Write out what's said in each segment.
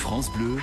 France Bleu,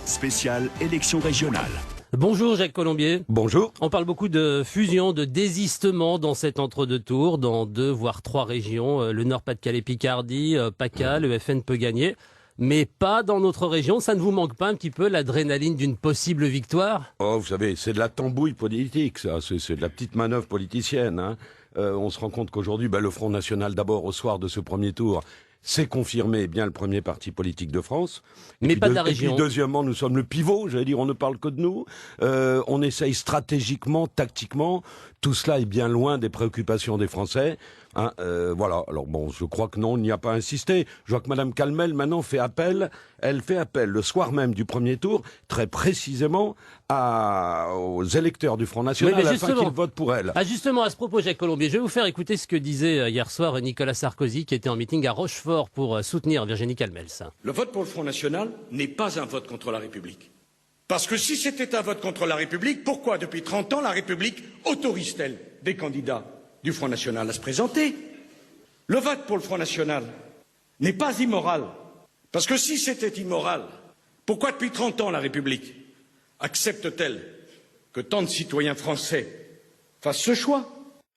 spécial élection régionale. Bonjour Jacques Colombier. Bonjour. On parle beaucoup de fusion, de désistement dans cet entre-deux tours, dans 2 voire 3 régions, le Nord-Pas-de-Calais-Picardie, PACA, le FN peut gagner, mais pas dans notre région. Ça ne vous manque pas un petit peu l'adrénaline d'une possible victoire? Oh, vous savez, c'est de la tambouille politique, ça. C'est de la petite manœuvre politicienne. Hein. On se rend compte qu'aujourd'hui, le Front National, d'abord, au soir de ce premier tour, c'est confirmé bien le premier parti politique de France. Mais pas de la région. Et puis deuxièmement, nous sommes le pivot, j'allais dire, on ne parle que de nous. On essaye stratégiquement, tactiquement. Tout cela est bien loin des préoccupations des Français. Hein, voilà. Alors bon, je crois que non, on n'y a pas insisté. Je vois que Madame Calmel maintenant fait appel. Elle fait appel le soir même du premier tour, très précisément aux électeurs du Front National afin qu'ils votent pour elle. Ah justement, à ce propos, Jacques Colombier, je vais vous faire écouter ce que disait hier soir Nicolas Sarkozy, qui était en meeting à Rochefort pour soutenir Virginie Calmels. Le vote pour le Front National n'est pas un vote contre la République. Parce que si c'était un vote contre la République, pourquoi depuis 30 ans la République autorise-t-elle des candidats du Front National à se présenter? Le vote pour le Front National n'est pas immoral. Parce que si c'était immoral, pourquoi depuis 30 ans la République accepte-t-elle que tant de citoyens français fassent ce choix?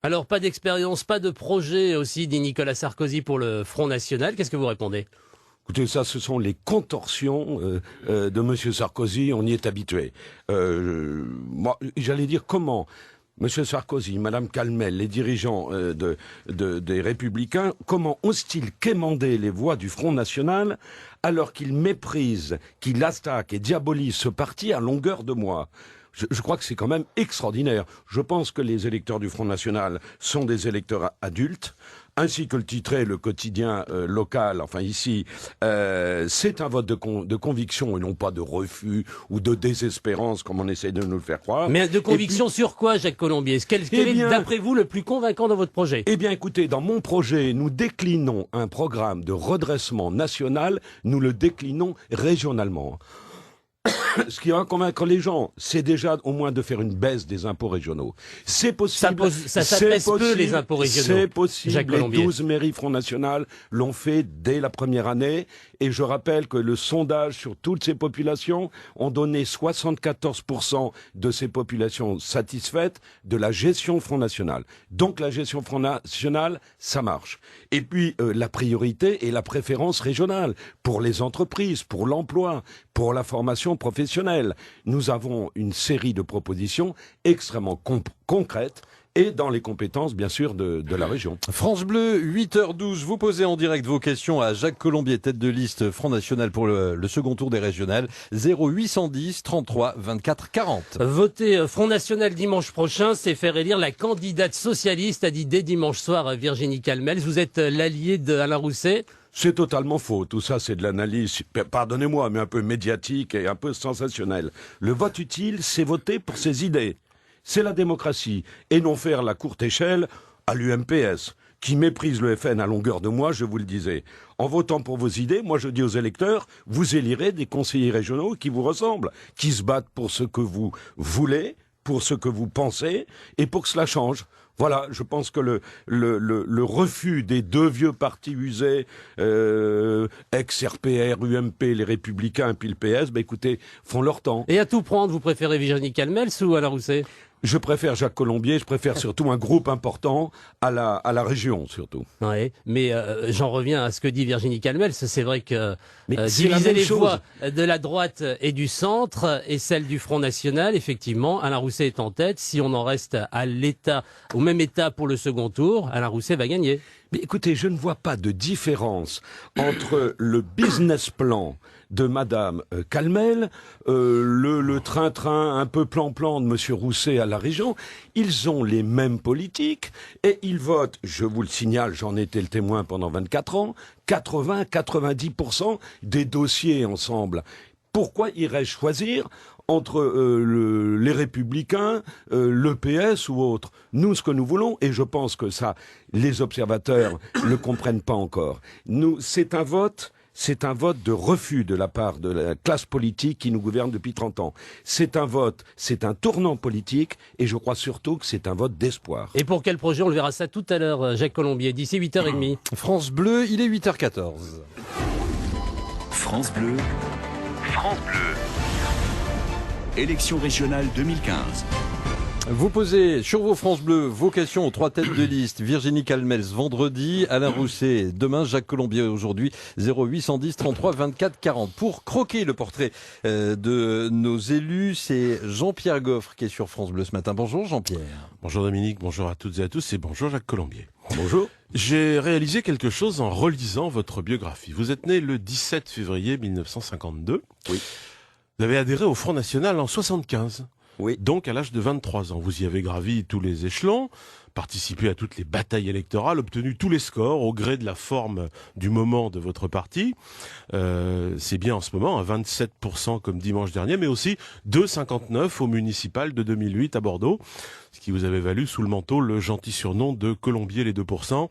Alors, pas d'expérience, pas de projet aussi, dit Nicolas Sarkozy pour le Front National. Qu'est-ce que vous répondez? Écoutez, ça, ce sont les contorsions de Monsieur Sarkozy, on y est habitué. Moi, j'allais dire comment Monsieur Sarkozy, Madame Calmel, les dirigeants des Républicains, comment osent-ils quémander les voix du Front National alors qu'ils méprisent, qu'ils attaquent et diabolisent ce parti à longueur de mois? Je crois que c'est quand même extraordinaire. Je pense que les électeurs du Front National sont des électeurs adultes, ainsi que le titrait le quotidien local, enfin ici, c'est un vote de conviction et non pas de refus ou de désespérance comme on essaie de nous le faire croire. Mais de conviction sur quoi, Jacques Colombier? Quel est, d'après vous, le plus convaincant dans votre projet? Eh bien, écoutez, dans mon projet, nous déclinons un programme de redressement national, nous le déclinons régionalement. Ce qui va convaincre les gens, c'est déjà au moins de faire une baisse des impôts régionaux. C'est possible. Ça s'abaisse peu les impôts régionaux. C'est possible. Les 12 mairies Front National l'ont fait dès la première année. Et je rappelle que le sondage sur toutes ces populations ont donné 74% de ces populations satisfaites de la gestion Front National. Donc la gestion Front National, ça marche. Et puis la priorité et la préférence régionale pour les entreprises, pour l'emploi, pour la formation professionnelle. Nous avons une série de propositions extrêmement concrètes et dans les compétences, bien sûr, de la région. France Bleu, 8h12, vous posez en direct vos questions à Jacques Colombier, tête de liste Front National pour le second tour des régionales, 0810 33 24 40. Voter Front National dimanche prochain, c'est faire élire la candidate socialiste, a dit dès dimanche soir Virginie Calmels. Vous êtes l'allié d'Alain Rousset? C'est totalement faux. Tout ça, c'est de l'analyse, pardonnez-moi, mais un peu médiatique et un peu sensationnelle. Le vote utile, c'est voter pour ses idées. C'est la démocratie. Et non faire la courte échelle à l'UMPS, qui méprise le FN à longueur de mois, je vous le disais. En votant pour vos idées, moi je dis aux électeurs, vous élirez des conseillers régionaux qui vous ressemblent, qui se battent pour ce que vous voulez, pour ce que vous pensez, et pour que cela change. Voilà, je pense que le refus des 2 vieux partis usés, ex-RPR, UMP, les Républicains, puis le PS, écoutez, font leur temps. Et à tout prendre, vous préférez Virginie Calmels ou Alain Rousset? Je préfère Jacques Colombier, je préfère surtout un groupe important à la région, surtout. Oui, mais j'en reviens à ce que dit Virginie Calmels. C'est vrai que diviser les voix de la droite et du centre et celle du Front National, effectivement, Alain Rousset est en tête. Si on en reste à l'état, au même état pour le second tour, Alain Rousset va gagner. Mais écoutez, je ne vois pas de différence entre le business plan de Madame Calmel, le train-train un peu plan-plan de Monsieur Rousset à la région. Ils ont les mêmes politiques et ils votent, je vous le signale, j'en étais le témoin pendant 24 ans, 80-90% des dossiers ensemble. Pourquoi irais-je choisir entre les Républicains, le PS ou autre? Nous, ce que nous voulons, et je pense que ça, les observateurs ne comprennent pas encore, c'est un vote de refus de la part de la classe politique qui nous gouverne depuis 30 ans. C'est un vote, c'est un tournant politique, et je crois surtout que c'est un vote d'espoir. Et pour quel projet? On le verra ça tout à l'heure, Jacques Colombier, d'ici 8h30. France Bleu, il est 8h14. France Bleu, France Bleu. Élection régionale 2015. Vous posez sur vos France Bleu vos questions aux 3 têtes de liste. Virginie Calmels vendredi, Alain Rousset demain, Jacques Colombier aujourd'hui, 0810 33 24 40. Pour croquer le portrait de nos élus, c'est Jean-Pierre Goffre qui est sur France Bleu ce matin. Bonjour Jean-Pierre. Bonjour Dominique, bonjour à toutes et à tous et bonjour Jacques Colombier. Bonjour. J'ai réalisé quelque chose en relisant votre biographie. Vous êtes né le 17 février 1952. Oui. Vous avez adhéré au Front National en 75. Oui. Donc à l'âge de 23 ans. Vous y avez gravi tous les échelons, participé à toutes les batailles électorales, obtenu tous les scores au gré de la forme du moment de votre parti. C'est bien en ce moment, à 27% comme dimanche dernier, mais aussi 2,59 au municipal de 2008 à Bordeaux, ce qui vous avait valu sous le manteau le gentil surnom de Colombier les 2%.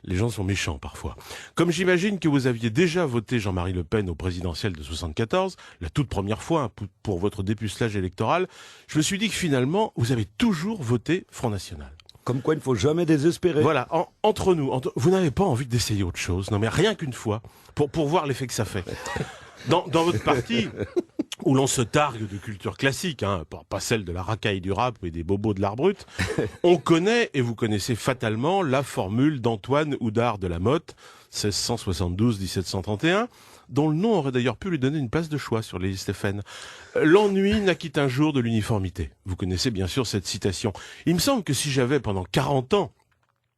Les gens sont méchants parfois. Comme j'imagine que vous aviez déjà voté Jean-Marie Le Pen au présidentiel de 74, la toute première fois pour votre dépucelage électoral, je me suis dit que finalement, vous avez toujours voté Front National. Comme quoi il ne faut jamais désespérer. Voilà, entre nous, vous n'avez pas envie d'essayer autre chose, non mais rien qu'une fois, pour voir l'effet que ça fait. Dans votre parti, où l'on se targue de culture classique, pas celle de la racaille du rap et des bobos de l'art brut, on connaît, et vous connaissez fatalement, la formule d'Antoine Houdard de la Motte, 1672-1731, dont le nom aurait d'ailleurs pu lui donner une place de choix sur les listes FN. L'ennui naquit un jour de l'uniformité. Vous connaissez bien sûr cette citation. Il me semble que si j'avais pendant 40 ans,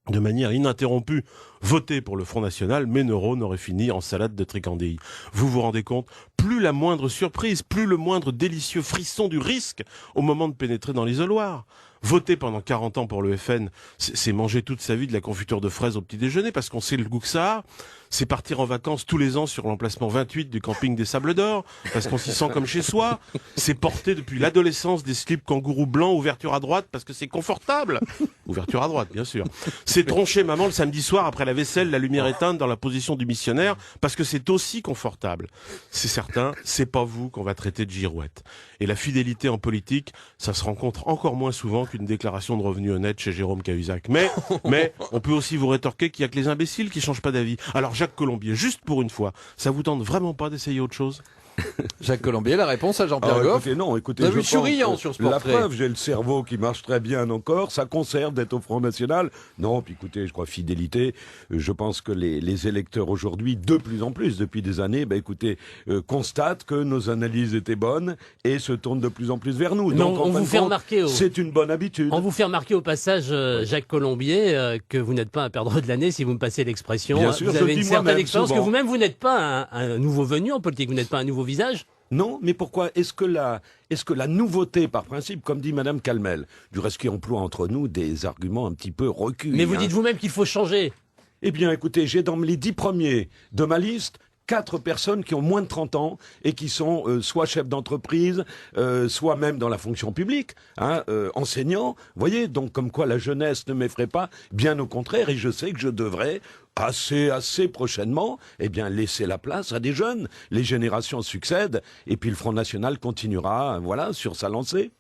de manière ininterrompue, voté pour le Front National, mes neurones auraient fini en salade de tricandilles. Vous vous rendez compte? Plus la moindre surprise, plus le moindre délicieux frisson du risque au moment de pénétrer dans l'isoloir. Voter pendant 40 ans pour le FN, c'est manger toute sa vie de la confiture de fraises au petit déjeuner parce qu'on sait le goût que ça a. C'est partir en vacances tous les ans sur l'emplacement 28 du camping des Sables d'Or parce qu'on s'y sent comme chez soi. C'est porter depuis l'adolescence des slips kangourous blancs, ouverture à droite parce que c'est confortable. Ouverture à droite, bien sûr. C'est troncher maman le samedi soir après la vaisselle, la lumière éteinte dans la position du missionnaire parce que c'est aussi confortable. C'est certain, c'est pas vous qu'on va traiter de girouette. Et la fidélité en politique, ça se rencontre encore moins souvent qu'une déclaration de revenus honnête chez Jérôme Cahuzac. Mais, on peut aussi vous rétorquer qu'il y a que les imbéciles qui changent pas d'avis. Alors Jacques Colombier, juste pour une fois, ça vous tente vraiment pas d'essayer autre chose? Jacques Colombier, la réponse à Jean-Pierre Goff. Écoutez, vous avez vu souriant sur ce portrait. La preuve, j'ai le cerveau qui marche très bien encore, ça conserve d'être au Front National. Non, puis écoutez, je crois fidélité, je pense que les électeurs aujourd'hui, de plus en plus, depuis des années, constatent que nos analyses étaient bonnes et se tournent de plus en plus vers nous. Donc, on vous fait remarquer c'est une bonne habitude. On vous fait remarquer au passage, Jacques Colombier, que vous n'êtes pas un perdreau de l'année, si vous me passez l'expression. Bien sûr, vous avez je une dis certaine moi-même, expérience, souvent. que vous-même, vous n'êtes pas un nouveau venu en politique, vous n'êtes pas un nouveau visage. Non, mais pourquoi? Est-ce que la nouveauté, par principe, comme dit Madame Calmel, du reste qui emploie entre nous des arguments un petit peu reculés. Mais vous dites vous-même qu'il faut changer. Eh bien, écoutez, j'ai dans les 10 premiers de ma liste 4 personnes qui ont moins de 30 ans et qui sont soit chefs d'entreprise, soit même dans la fonction publique, enseignants. Vous voyez, donc comme quoi la jeunesse ne m'effraie pas, bien au contraire, et je sais que je devrais assez prochainement, laisser la place à des jeunes. Les générations succèdent, et puis le Front National continuera, sur sa lancée.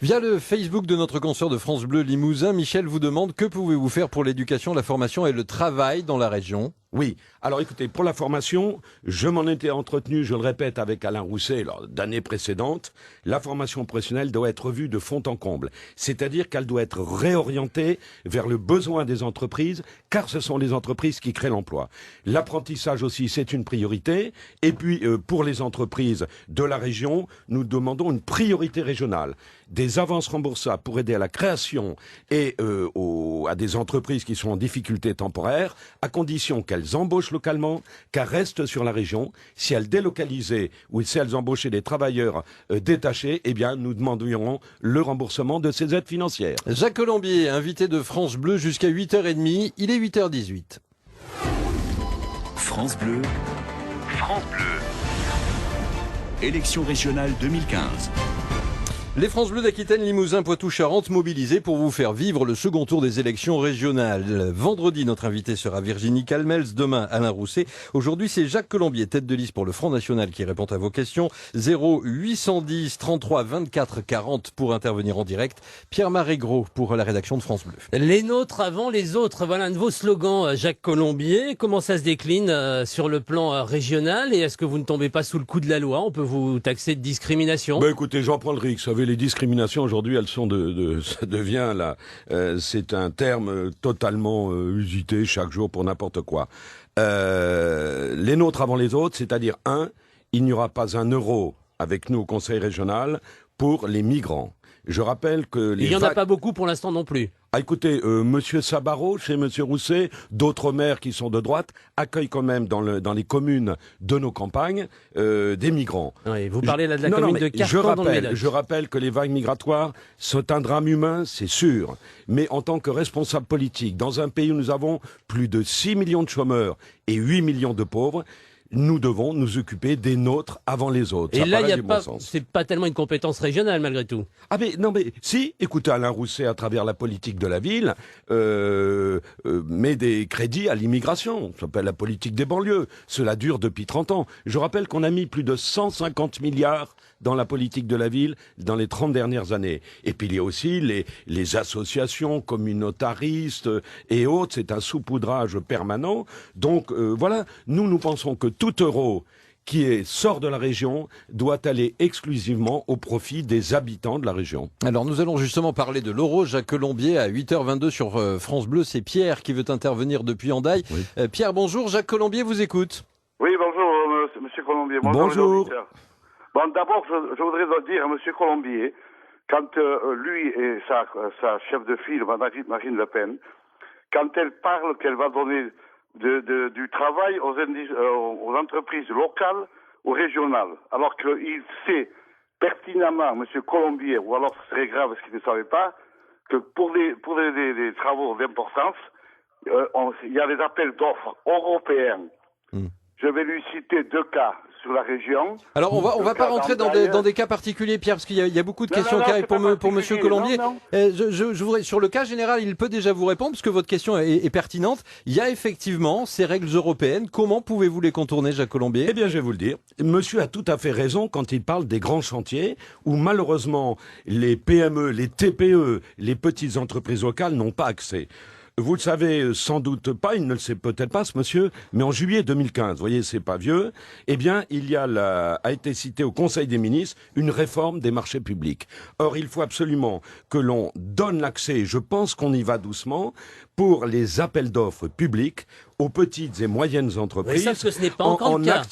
Via le Facebook de notre consoeur de France Bleu Limousin, Michel vous demande que pouvez-vous faire pour l'éducation, la formation et le travail dans la région? Oui. Alors écoutez, pour la formation, je m'en étais entretenu, je le répète, avec Alain Rousset d'années précédentes. La formation professionnelle doit être revue de fond en comble. C'est-à-dire qu'elle doit être réorientée vers le besoin des entreprises, car ce sont les entreprises qui créent l'emploi. L'apprentissage aussi, c'est une priorité. Et puis, pour les entreprises de la région, nous demandons une priorité régionale. Des avances remboursables pour aider à la création et à des entreprises qui sont en difficulté temporaire, à condition qu'elles embauchent localement, qu'elles restent sur la région. Si elles délocalisaient ou si elles embauchaient des travailleurs détachés, nous demanderions le remboursement de ces aides financières. Jacques Colombier, invité de France Bleu jusqu'à 8h30, il est 8h18. France Bleu. France Bleu. Élection régionale 2015. Les France Bleu d'Aquitaine, Limousin, Poitou-Charentes mobilisés pour vous faire vivre le second tour des élections régionales. Vendredi, notre invité sera Virginie Calmels, demain Alain Rousset. Aujourd'hui, c'est Jacques Colombier, tête de liste pour le Front National, qui répond à vos questions. 0810 33 24 40 pour intervenir en direct. Pierre-Marie Gros pour la rédaction de France Bleu. Les nôtres avant les autres, voilà un de vos slogans, Jacques Colombier. Comment ça se décline sur le plan régional et est-ce que vous ne tombez pas sous le coup de la loi? On peut vous taxer de discrimination? Ben écoutez, j'en prends le risque. Vous savez, les discriminations aujourd'hui, elles sont ça devient là, c'est un terme totalement usité chaque jour pour n'importe quoi. Les nôtres avant les autres, c'est-à-dire il n'y aura pas un euro avec nous au Conseil régional pour les migrants. Je rappelle que il n'y en a pas beaucoup pour l'instant non plus. Ah, écoutez, Monsieur Sabaro, chez Monsieur Rousset, d'autres maires qui sont de droite accueillent quand même dans les communes de nos campagnes des migrants. Oui, vous parlez là de la commune de Carcan dans le Médoc. Je rappelle que les vagues migratoires sont un drame humain, c'est sûr. Mais en tant que responsable politique, dans un pays où nous avons plus de 6 millions de chômeurs et 8 millions de pauvres, nous devons nous occuper des nôtres avant les autres. Et là, c'est pas tellement une compétence régionale malgré tout. Ah mais non mais si, écoutez, Alain Rousset à travers la politique de la ville met des crédits à l'immigration. Ça s'appelle la politique des banlieues. Cela dure depuis 30 ans. Je rappelle qu'on a mis plus de 150 milliards dans la politique de la ville dans les 30 dernières années. Et puis il y a aussi les associations communautaristes et autres. C'est un saupoudrage permanent. Donc voilà, nous pensons que tout euro qui sort de la région doit aller exclusivement au profit des habitants de la région. Alors nous allons justement parler de l'euro. Jacques Colombier à 8h22 sur France Bleu. C'est Pierre qui veut intervenir depuis Hendaye. Oui. Pierre, bonjour. Jacques Colombier vous écoute. Oui, bonjour Monsieur Colombier. Bonjour. Bon, d'abord, je voudrais dire à Monsieur Colombier, quand lui et sa chef de file, Marine Le Pen, quand elle parle qu'elle va donner du travail aux entreprises locales ou régionales, alors qu'il sait pertinemment, Monsieur Colombier, ou alors ce serait grave ce qu'il ne savait pas, que pour les travaux d'importance, il y a des appels d'offres européens. Je vais lui citer 2 cas sur la région. Alors on va pas rentrer dans des cas particuliers, Pierre, parce qu'il y a beaucoup de questions qui arrivent pour Monsieur Colombier. Je voudrais, sur le cas général, il peut déjà vous répondre, parce que votre question est pertinente. Il y a effectivement ces règles européennes. Comment pouvez-vous les contourner, Jacques Colombier? Eh bien, je vais vous le dire. Monsieur a tout à fait raison quand il parle des grands chantiers où malheureusement les PME, les TPE, les petites entreprises locales n'ont pas accès. Vous le savez sans doute pas, il ne le sait peut-être pas ce monsieur, mais en juillet 2015, vous voyez, c'est pas vieux, eh bien, a été cité au Conseil des ministres une réforme des marchés publics. Or, il faut absolument que l'on donne l'accès, je pense qu'on y va doucement, pour les appels d'offres publics aux petites et moyennes entreprises, sauf que ce n'est pas encore le cas,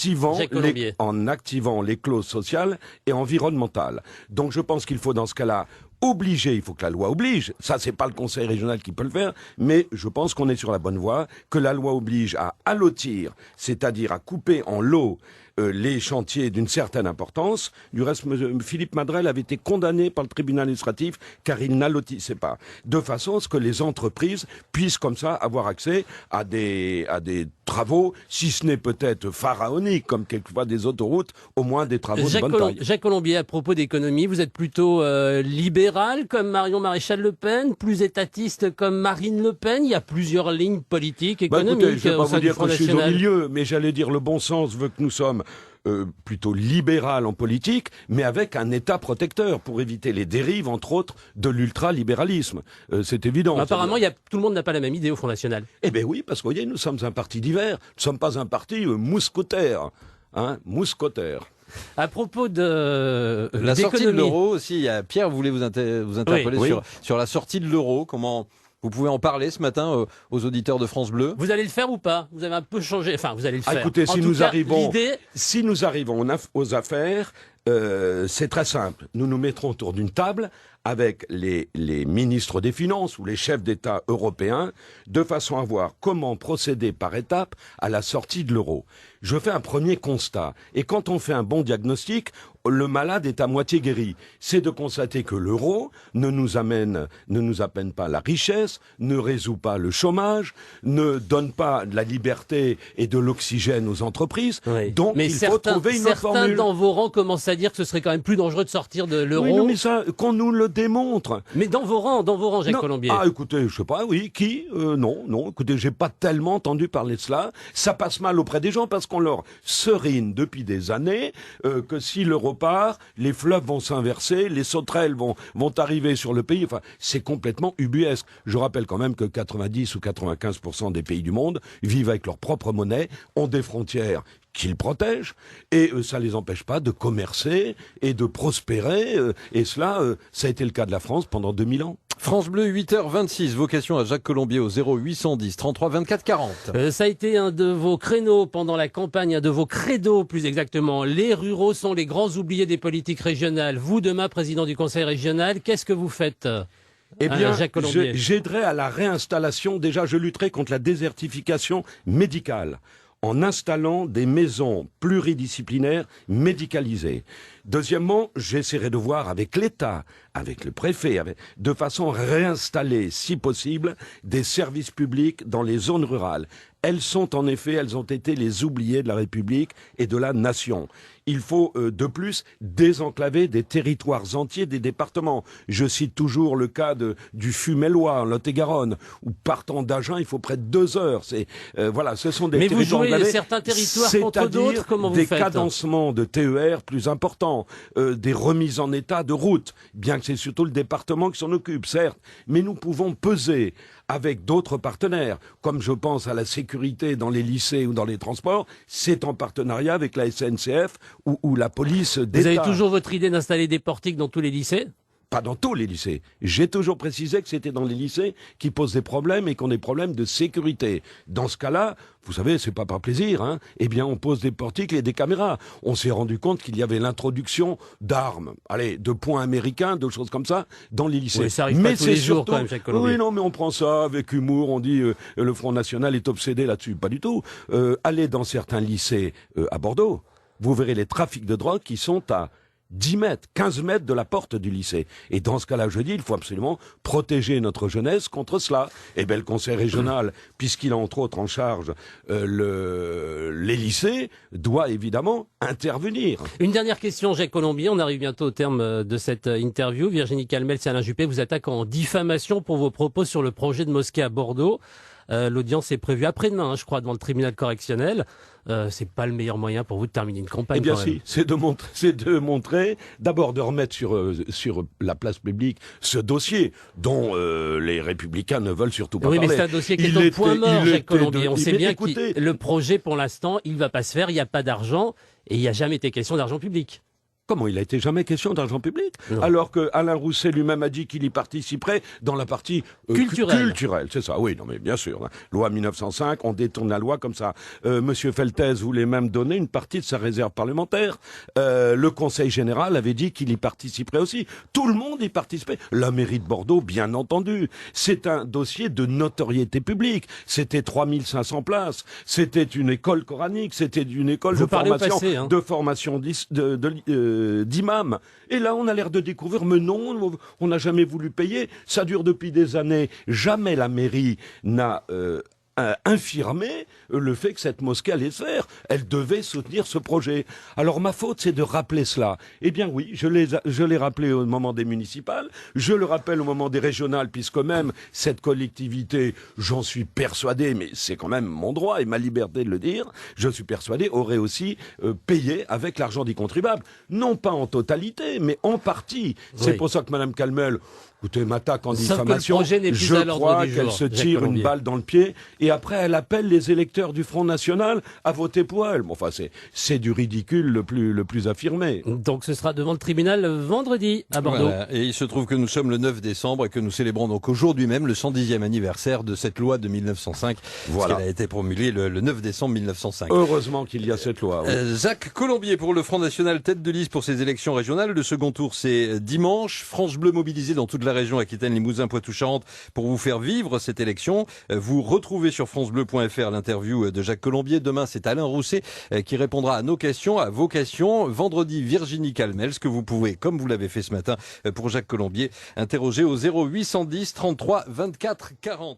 en activant les clauses sociales et environnementales. Donc je pense qu'il faut dans ce cas-là il faut que la loi oblige, ça c'est pas le conseil régional qui peut le faire, mais je pense qu'on est sur la bonne voie, que la loi oblige à allotir, c'est-à-dire à couper en lots les chantiers d'une certaine importance. Du reste, Philippe Madrel avait été condamné par le tribunal administratif car il n'allotissait pas. De façon à ce que les entreprises puissent comme ça avoir accès à des travaux, si ce n'est peut-être pharaoniques, comme quelquefois des autoroutes, au moins des travaux de bonne taille. Jacques Colombier, à propos d'économie, vous êtes plutôt libéral comme Marion Maréchal Le Pen, plus étatiste comme Marine Le Pen. Il y a plusieurs lignes politiques, économiques. Écoutez, je ne vais pas vous dire que je suis au milieu, mais j'allais dire le bon sens veut que nous sommes plutôt libéral en politique, mais avec un État protecteur pour éviter les dérives, entre autres, de l'ultralibéralisme. C'est évident. Apparemment, tout le monde n'a pas la même idée au Front National. Eh bien oui, parce que vous voyez, nous sommes un parti divers. Nous ne sommes pas un parti mousquetaire. Mousquetaire. À propos de la sortie de l'euro aussi, Pierre voulait vous interpeller sur la sortie de l'euro. Comment vous pouvez en parler ce matin aux auditeurs de France Bleu? Vous allez le faire ou pas? Vous avez un peu changé. Enfin, vous allez le faire. Écoutez, si nous arrivons aux affaires, c'est très simple. Nous nous mettrons autour d'une table avec les ministres des Finances ou les chefs d'État européens, de façon à voir comment procéder par étapes à la sortie de l'euro. Je fais un premier constat. Et quand on fait un bon diagnostic, le malade est à moitié guéri. C'est de constater que l'euro ne nous appelle pas la richesse, ne résout pas le chômage, ne donne pas de la liberté et de l'oxygène aux entreprises. Oui. Donc il faut trouver une autre formule. Certains dans vos rangs commencent à dire que ce serait quand même plus dangereux de sortir de l'euro. Oui, non, mais ça, qu'on nous le démontre. Mais dans vos rangs, Jacques Non. Colombier. Ah, écoutez, je sais pas, oui, qui non, écoutez, j'ai pas tellement entendu parler de cela. Ça passe mal auprès des gens parce qu'on leur serine depuis des années que si l'euro part, les fleuves vont s'inverser, les sauterelles vont arriver sur le pays. Enfin, c'est complètement ubuesque. Je rappelle quand même que 90 ou 95% des pays du monde vivent avec leur propre monnaie, ont des frontières qu'ils protègent, et ça les empêche pas de commercer et de prospérer, et cela, ça a été le cas de la France pendant 2000 ans. France Bleu, 8h26, vocation à Jacques Colombier au 0810 33 24 40. Ça a été un de vos créneaux pendant la campagne, un de vos credos plus exactement. Les ruraux sont les grands oubliés des politiques régionales. Vous, demain, président du conseil régional, qu'est-ce que vous faites Eh bien, Jacques Colombier. j'aiderai à la réinstallation. Déjà, je lutterai contre la désertification médicale en installant des maisons pluridisciplinaires médicalisées. Deuxièmement, j'essaierai de voir avec l'État, avec le préfet, de façon à réinstaller, si possible, des services publics dans les zones rurales. Elles ont été les oubliées de la République et de la nation. Il faut, de plus, désenclaver des territoires entiers des départements. Je cite toujours le cas du Fumellois, en Lot-et-Garonne, où partant d'Agen, il faut près de 2 heures. Voilà, ce sont des Mais territoires vous jouez enclavés, certains territoires contre d'autres, comment vous des faites cadencements de TER plus importants, des remises en état de routes, bien que c'est surtout le département qui s'en occupe, certes, mais nous pouvons peser avec d'autres partenaires, comme je pense à la sécurité dans les lycées ou dans les transports, c'est en partenariat avec la SNCF ou la police d'État. Vous avez toujours votre idée d'installer des portiques dans tous les lycées ? Pas dans tous les lycées. J'ai toujours précisé que c'était dans les lycées qui posent des problèmes et qu'on a des problèmes de sécurité. Dans ce cas-là, vous savez, c'est pas par plaisir, hein. Eh bien, on pose des portiques et des caméras. On s'est rendu compte qu'il y avait l'introduction d'armes, de poings américains, de choses comme ça, dans les lycées. Oui, ça arrive pas tous les jours, quand même, Jacques Colombier. Oui, non, mais on prend ça avec humour. On dit le Front National est obsédé là-dessus. Pas du tout. Allez dans certains lycées à Bordeaux, vous verrez les trafics de drogue qui sont à 10 mètres, 15 mètres de la porte du lycée. Et dans ce cas-là, je dis, il faut absolument protéger notre jeunesse contre cela. Et bien, le conseil régional, puisqu'il a entre autres en charge les lycées, doit évidemment intervenir. Une dernière question, Jacques Colombier. On arrive bientôt au terme de cette interview. Virginie Calmels et Alain Juppé vous attaquent en diffamation pour vos propos sur le projet de mosquée à Bordeaux. L'audience est prévue après-demain, je crois, devant le tribunal correctionnel. C'est pas le meilleur moyen pour vous de terminer une campagne. Eh bien quand même. si, c'est de montrer, d'abord de remettre sur la place publique ce dossier dont les Républicains ne veulent surtout pas oui, parler. mais c'est un dossier qui est au point mort, Jacques Colombier. On sait bien écoutez, que le projet, pour l'instant, il va pas se faire. Il n'y a pas d'argent et il n'y a jamais été question d'argent public. Comment il a été jamais question d'argent public? Non. Alors que Alain Rousset lui-même a dit qu'il y participerait dans la partie culturelle, c'est ça. Oui, non mais bien sûr. Hein. Loi 1905, on détourne la loi comme ça. Monsieur Feltès voulait même donner une partie de sa réserve parlementaire. Le Conseil général avait dit qu'il y participerait aussi. Tout le monde y participait. La mairie de Bordeaux, bien entendu. C'est un dossier de notoriété publique. C'était 3500 places. C'était une école coranique. C'était une école de formation d'imams. Et là, on a l'air de découvrir, mais non, on n'a jamais voulu payer. Ça dure depuis des années. Jamais la mairie n'a infirmé le fait que cette mosquée allait se faire. Elle devait soutenir ce projet. Alors ma faute, c'est de rappeler cela. Eh bien oui, je l'ai rappelé au moment des municipales, je le rappelle au moment des régionales, puisque même cette collectivité, j'en suis persuadé, mais c'est quand même mon droit et ma liberté de le dire, je suis persuadé, aurait aussi payé avec l'argent des contribuables. Non pas en totalité, mais en partie. C'est pour ça que Madame Calmel, écoutez, m'attaque en diffamation. Je crois qu'elle se tire une balle dans le pied et après elle appelle les électeurs du Front National à voter pour elle. Bon, enfin, c'est du ridicule le plus affirmé. Donc ce sera devant le tribunal vendredi à Bordeaux. Voilà. Et il se trouve que nous sommes le 9 décembre et que nous célébrons donc aujourd'hui même le 110e anniversaire de cette loi de 1905. Voilà. Elle a été promulguée le 9 décembre 1905. Heureusement qu'il y a cette loi. Oui. Jacques Colombier pour le Front National, tête de liste pour ces élections régionales. Le second tour, c'est dimanche. France Bleu mobilisée dans toute la région Aquitaine, Limousin, Poitou-Charentes pour vous faire vivre cette élection. Vous retrouvez sur francebleu.fr l'interview de Jacques Colombier. Demain, c'est Alain Rousset qui répondra à nos questions, à vos questions. Vendredi, Virginie Calmels, que vous pouvez, comme vous l'avez fait ce matin pour Jacques Colombier, interroger au 0810 33 24 40.